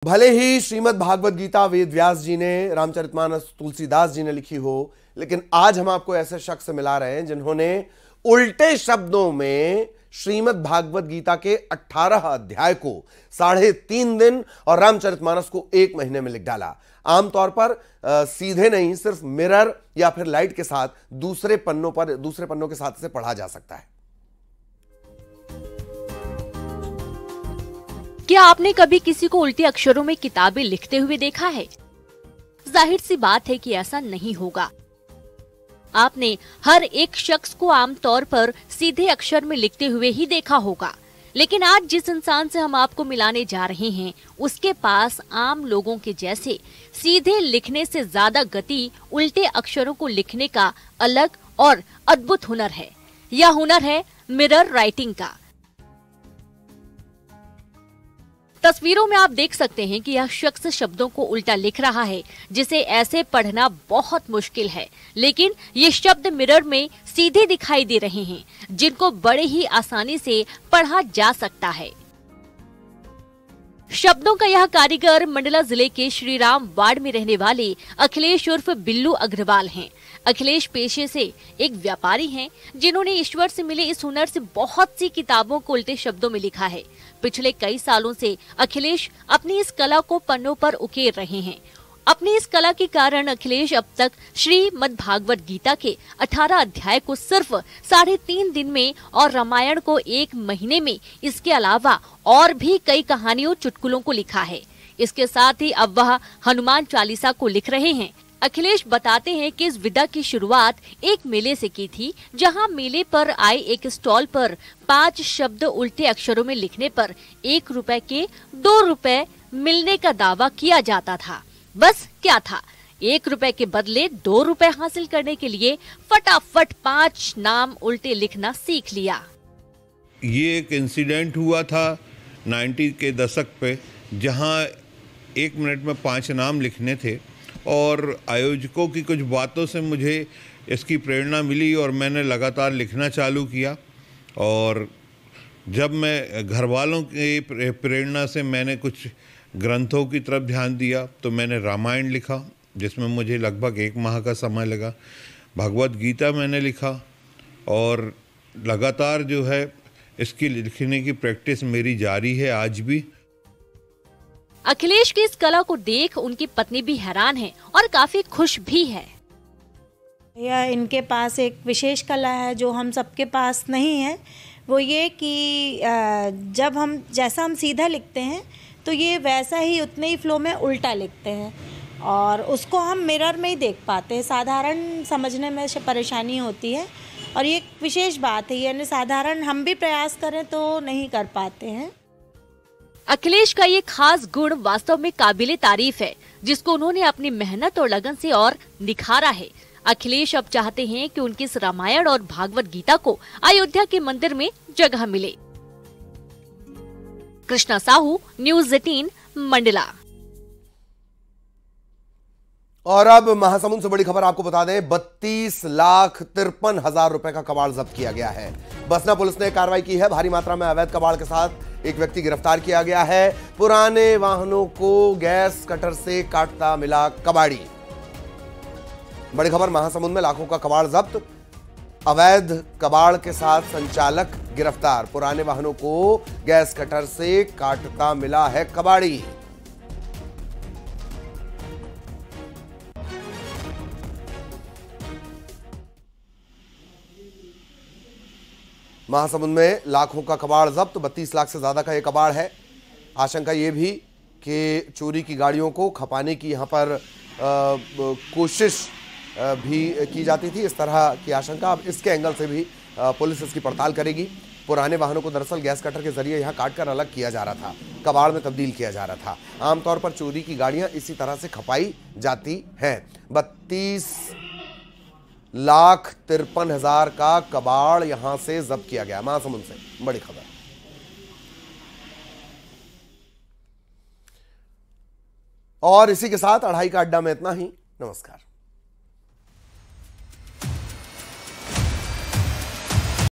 भले ही श्रीमद् भागवत गीता वेद व्यास जी ने, रामचरितमानस तुलसीदास जी ने लिखी हो, लेकिन आज हम आपको ऐसे शख्स से मिला रहे हैं जिन्होंने उल्टे शब्दों में श्रीमद् भागवत गीता के 18 अध्याय को 3.5 दिन और रामचरितमानस को 1 महीने में लिख डाला। आमतौर पर सीधे नहीं, सिर्फ मिरर या फिर लाइट के साथ दूसरे पन्नों के साथ इसे पढ़ा जा सकता है। क्या आपने कभी किसी को उल्टे अक्षरों में किताबें लिखते हुए देखा है? जाहिर सी बात है कि ऐसा नहीं होगा। आपने हर एक शख्स को आमतौर पर सीधे अक्षर में लिखते हुए ही देखा होगा, लेकिन आज जिस इंसान से हम आपको मिलाने जा रहे हैं, उसके पास आम लोगों के जैसे सीधे लिखने से ज्यादा गति उल्टे अक्षरों को लिखने का अलग और अद्भुत हुनर है। यह हुनर है मिरर राइटिंग का। तस्वीरों में आप देख सकते हैं कि यह शख्स शब्दों को उल्टा लिख रहा है, जिसे ऐसे पढ़ना बहुत मुश्किल है, लेकिन ये शब्द मिरर में सीधे दिखाई दे रहे हैं, जिनको बड़े ही आसानी से पढ़ा जा सकता है। शब्दों का यह कारीगर मंडला जिले के श्रीराम वार्ड में रहने वाले अखिलेश उर्फ बिल्लू अग्रवाल हैं। अखिलेश पेशे से एक व्यापारी हैं, जिन्होंने ईश्वर से मिले इस हुनर से बहुत सी किताबों को उल्टे शब्दों में लिखा है। पिछले कई सालों से अखिलेश अपनी इस कला को पन्नों पर उकेर रहे हैं। अपनी इस कला के कारण अखिलेश अब तक श्रीमद् भागवत गीता के 18 अध्याय को सिर्फ 3.5 दिन में और रामायण को 1 महीने में, इसके अलावा और भी कई कहानियों चुटकुलों को लिखा है। इसके साथ ही अब वह हनुमान चालीसा को लिख रहे हैं। अखिलेश बताते हैं कि इस विधा की शुरुआत एक मेले से की थी, जहां मेले पर आए एक स्टॉल पर 5 शब्द उल्टे अक्षरों में लिखने पर 1 रुपए के 2 रुपए मिलने का दावा किया जाता था। बस क्या था, 1 रुपए के बदले 2 रुपए हासिल करने के लिए फटाफट 5 नाम उल्टे लिखना सीख लिया। ये एक इंसिडेंट हुआ था 90 के दशक पे, जहां 1 मिनट में 5 नाम लिखने थे और आयोजकों की कुछ बातों से मुझे इसकी प्रेरणा मिली और मैंने लगातार लिखना चालू किया। और जब मैं घर वालों की प्रेरणा से मैंने कुछ ग्रंथों की तरफ ध्यान दिया, तो मैंने रामायण लिखा, जिसमें मुझे लगभग 1 माह का समय लगा। भगवत गीता मैंने लिखा और लगातार जो है इसकी लिखने की प्रैक्टिस मेरी जारी है आज भी। अखिलेश की इस कला को देख उनकी पत्नी भी हैरान है और काफी खुश भी है। यह इनके पास एक विशेष कला है जो हम सबके पास नहीं है। वो ये कि जैसा हम सीधा लिखते हैं तो ये वैसा ही उतने ही फ्लो में उल्टा लिखते हैं, और उसको हम मिरर में ही देख पाते हैं। साधारण समझने में परेशानी होती है और ये एक विशेष बात है, यानी साधारण हम भी प्रयास करें तो नहीं कर पाते हैं। अखिलेश का ये खास गुण वास्तव में काबिले तारीफ है, जिसको उन्होंने अपनी मेहनत और लगन से और निखारा है। अखिलेश अब चाहते हैं कि उनकी इस रामायण और भागवत गीता को अयोध्या के मंदिर में जगह मिले। कृष्णा साहू, न्यूज़ 18, मंडला। और अब महासमुंद से बड़ी खबर आपको बता दें, 32,53,000 रुपए का कबाड़ जब्त किया गया है। बसना पुलिस ने कार्रवाई की है। भारी मात्रा में अवैध कबाड़ के साथ एक व्यक्ति गिरफ्तार किया गया है। पुराने वाहनों को गैस कटर से काटता मिला कबाड़ी। बड़ी खबर महासमुंद में लाखों का कबाड़ जब्त, अवैध कबाड़ के साथ संचालक गिरफ्तार। पुराने वाहनों को गैस कटर से काटता मिला है कबाड़ी। महासमुंद में लाखों का कबाड़ जब्त, 32 लाख से ज्यादा का यह कबाड़ है। आशंका यह भी कि चोरी की गाड़ियों को खपाने की यहां पर कोशिश भी की जाती थी, इस तरह की आशंका। अब इसके एंगल से भी पुलिस इसकी पड़ताल करेगी। पुराने वाहनों को दरअसल गैस कटर के जरिए यहां काटकर अलग किया जा रहा था, कबाड़ में तब्दील किया जा रहा था। आमतौर पर चोरी की गाड़ियां इसी तरह से खपाई जाती हैं। 32,53,000 का कबाड़ यहां से जब्त किया गया। महासमुंद से बड़ी खबर। और इसी के साथ अढ़ाई का अड्डा में इतना ही। नमस्कार।